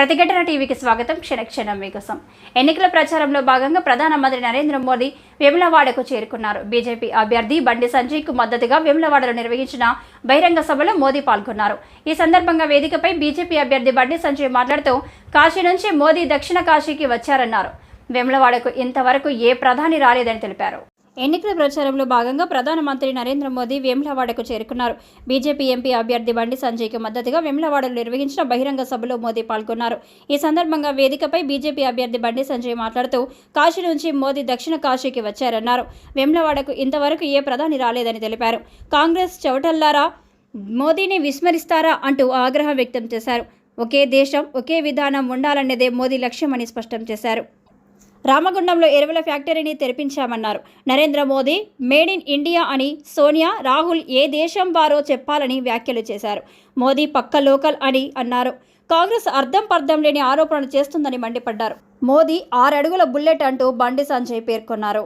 ప్రతిఘటన టీవీకి స్వాగతం. క్షణక్షణం మీకోసం. ఎన్నికల ప్రచారంలో భాగంగా ప్రధానమంత్రి నరేంద్ర మోదీ వేములవాడకు చేరుకున్నారు. బీజేపీ అభ్యర్థి బండి సంజయ్కు మద్దతుగా వేములవాడలో నిర్వహించిన బహిరంగ సభలో మోదీ పాల్గొన్నారు. ఈ సందర్భంగా వేదికపై బీజేపీ అభ్యర్థి బండి సంజయ్ మాట్లాడుతూ కాశీ నుంచి మోదీ దక్షిణ కాశీకి వచ్చారన్నారు. వేములవాడకు ఇంతవరకు ఏ ప్రధాని రాలేదని తెలిపారు. ఎన్నికల ప్రచారంలో భాగంగా ప్రధానమంత్రి నరేంద్ర మోదీ వేములవాడకు చేరుకున్నారు. బీజేపీ ఎంపీ అభ్యర్థి బండి సంజయ్కు మద్దతుగా వేములవాడలో నిర్వహించిన బహిరంగ సభలో మోదీ పాల్గొన్నారు. ఈ సందర్భంగా వేదికపై బీజేపీ అభ్యర్థి బండి సంజయ్ మాట్లాడుతూ కాశీ నుంచి మోదీ దక్షిణ కాశీకి వచ్చారన్నారు. వేములవాడకు ఇంతవరకు ఏ ప్రధాని రాలేదని తెలిపారు. కాంగ్రెస్ చవటల్లారా మోదీని విస్మరిస్తారా అంటూ ఆగ్రహం వ్యక్తం చేశారు. ఒకే దేశం ఒకే విధానం ఉండాలన్నదే మోదీ లక్ష్యమని స్పష్టం చేశారు. రామగుండంలో ఎరువుల ఫ్యాక్టరీని తెరిపించామన్నారు. Narendra Modi made in India అని సోనియా, రాహుల్ ఏ దేశం వారో చెప్పాలని వ్యాఖ్యలు చేశారు. మోదీ పక్క లోకల్ అని అన్నారు. కాంగ్రెస్ అర్థం పర్థం లేని ఆరోపణలు చేస్తుందని మండిపడ్డారు. మోదీ 6 అడుగుల బుల్లెట్ అంటూ బండి సంజయ్ పేర్కొన్నారు.